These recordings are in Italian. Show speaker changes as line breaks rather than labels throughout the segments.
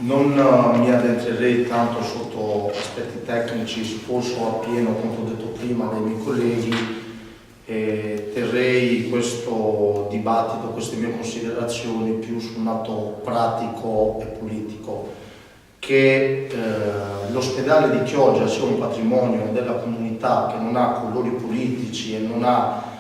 Non mi addentrerei tanto sotto aspetti tecnici, sposo appieno quanto detto prima dai miei colleghi, e terrei questo dibattito, queste mie considerazioni più su un lato pratico e politico, che l'ospedale di Chioggia sia un patrimonio della comunità che non ha colori politici e non ha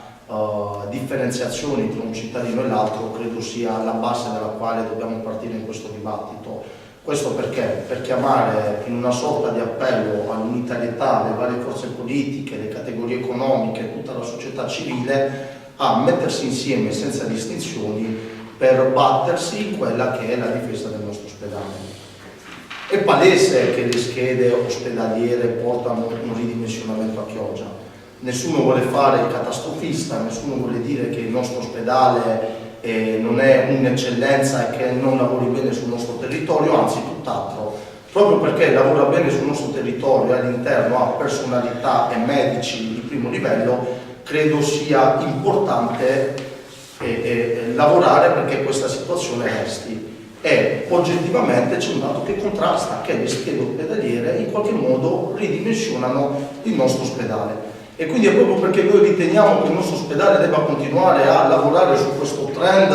differenziazioni tra un cittadino e l'altro, credo sia la base dalla quale dobbiamo partire in questo dibattito. Questo perché? Per chiamare in una sorta di appello all'unitarietà le varie forze politiche, le categorie economiche, tutta la società civile a mettersi insieme senza distinzioni per battersi in quella che è la difesa del nostro ospedale. È palese che le schede ospedaliere portano un ridimensionamento a Chioggia. Nessuno vuole fare il catastrofista, nessuno vuole dire che il nostro ospedale non è un'eccellenza e che non lavori bene sul nostro territorio, anzi tutt'altro. Proprio perché lavora bene sul nostro territorio e all'interno ha personalità e medici di primo livello, credo sia importante lavorare perché questa situazione resti. E oggettivamente c'è un dato che contrasta, che le schede ospedaliere in qualche modo ridimensionano il nostro ospedale. E quindi è proprio perché noi riteniamo che il nostro ospedale debba continuare a lavorare su questo trend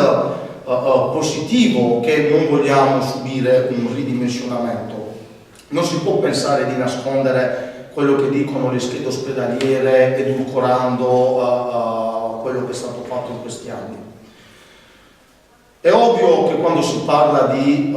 positivo che non vogliamo subire un ridimensionamento. Non si può pensare di nascondere quello che dicono le schede ospedaliere edulcorando quello che è stato fatto in questi anni. È ovvio che quando si parla di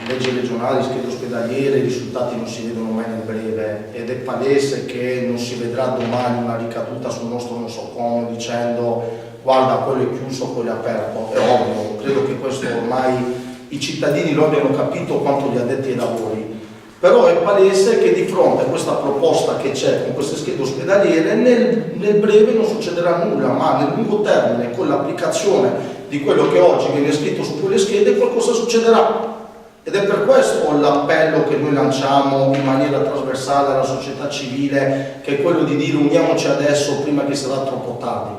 leggi regionali, schede ospedaliere, i risultati non si vedono mai nel breve, ed è palese che non si vedrà domani una ricaduta sul nostro nosocomio dicendo guarda quello è chiuso, quello è aperto. È ovvio, credo che questo ormai i cittadini lo abbiano capito quanto gli addetti ai lavori. Però è palese che di fronte a questa proposta che c'è con queste schede ospedaliere nel breve non succederà nulla, ma nel lungo termine con l'applicazione di quello che oggi viene scritto su quelle schede qualcosa succederà. Ed è per questo l'appello che noi lanciamo in maniera trasversale alla società civile, che è quello di dire uniamoci adesso prima che sarà troppo tardi.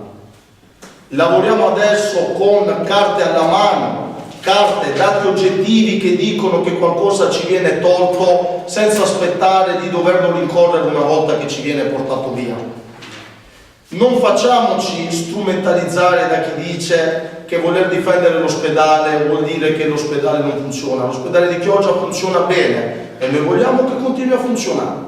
Lavoriamo adesso con carte alla mano, carte, dati oggettivi che dicono che qualcosa ci viene tolto senza aspettare di doverlo rincorrere una volta che ci viene portato via. Non facciamoci strumentalizzare da chi dice che voler difendere l'ospedale vuol dire che l'ospedale non funziona. L'ospedale di Chioggia funziona bene e noi vogliamo che continui a funzionare.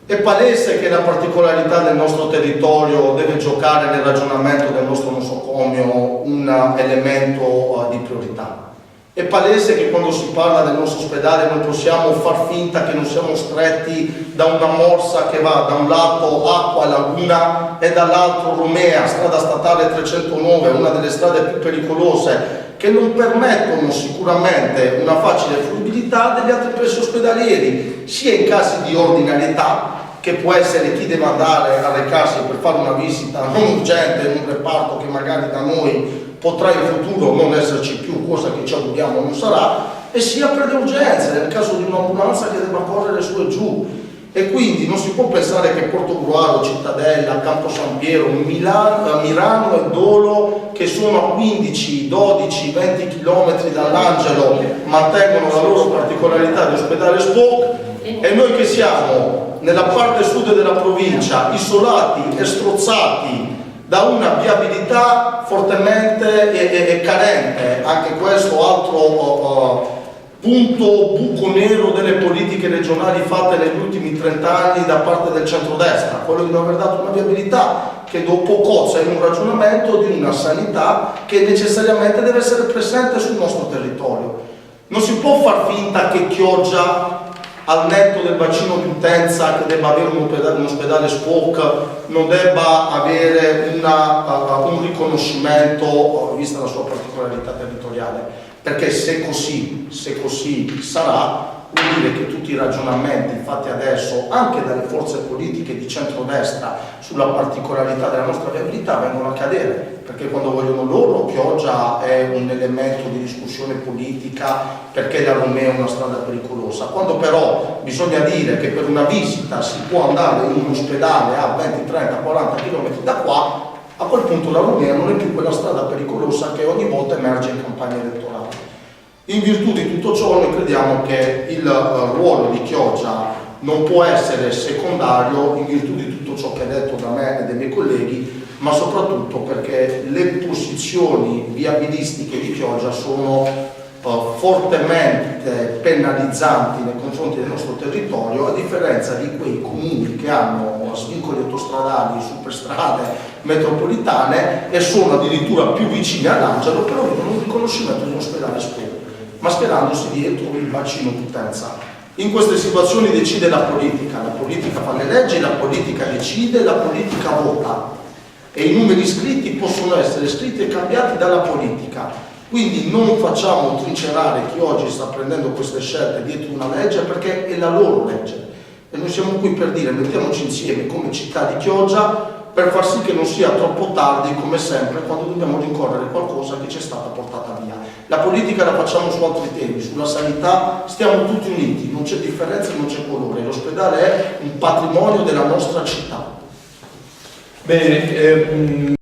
È palese che la particolarità del nostro territorio deve giocare nel ragionamento del nostro nosocomio un elemento di priorità. È palese che quando si parla del nostro ospedale non possiamo far finta che non siamo stretti da una morsa che va da un lato Acqua Laguna e dall'altro Romea, strada statale 309, una delle strade più pericolose, che non permettono sicuramente una facile fruibilità degli altri pressi ospedalieri, sia in casi di ordinarietà, che può essere chi deve andare a recarsi per fare una visita non urgente in un reparto che magari da noi potrà in futuro non esserci più, cosa che ci auguriamo non sarà, e sia per le urgenze, nel caso di un'ambulanza che debba correre su e giù. E quindi non si può pensare che Portogruaro, Cittadella, Campo San Piero, Mirano e Dolo, che sono a 15, 12, 20 km dall'Angelo, mantengono la loro particolarità di ospedale SPOC, e noi che siamo nella parte sud della provincia, isolati e strozzati da una viabilità fortemente carente, anche questo altro punto buco nero delle politiche regionali fatte negli ultimi 30 anni da parte del centrodestra, quello di non aver dato una viabilità che dopo cozza in un ragionamento di una sanità che necessariamente deve essere presente sul nostro territorio. Non si può far finta che Chioggia, al netto del bacino di utenza che debba avere un ospedale SPOC, non debba avere un riconoscimento vista la sua particolarità territoriale, perché se così sarà, vuol dire che tutti i ragionamenti fatti adesso anche dalle forze politiche di centrodestra sulla particolarità della nostra viabilità vengono a cadere, perché quando vogliono loro Chioggia è un elemento di discussione politica perché la Romea è una strada pericolosa. Quando però bisogna dire che per una visita si può andare in un ospedale a 20, 30, 40 km da qua, a quel punto la Romea non è più quella strada pericolosa che ogni volta emerge in campagna elettorale. In virtù di tutto ciò noi crediamo che il ruolo di Chioggia non può essere secondario in virtù di tutto ciò che è detto da me e dai miei colleghi, ma soprattutto perché le posizioni viabilistiche di Chioggia sono fortemente penalizzanti nei confronti del nostro territorio, a differenza di quei comuni che hanno svincoli autostradali, superstrade, metropolitane e sono addirittura più vicini all'Angelo, però vedono un riconoscimento di un ospedale Spoleto, mascherandosi dietro il bacino d'utenza. In queste situazioni decide la politica fa le leggi, la politica decide, la politica vota e i numeri scritti possono essere scritti e cambiati dalla politica. Quindi non facciamo trincerare chi oggi sta prendendo queste scelte dietro una legge, perché è la loro legge e noi siamo qui per dire mettiamoci insieme come città di Chioggia per far sì che non sia troppo tardi come sempre quando dobbiamo rincorrere qualcosa che ci è stata portata via. La politica la facciamo su altri temi, sulla sanità stiamo tutti uniti, non c'è differenza, non c'è colore, l'ospedale è un patrimonio della nostra città.
Bene,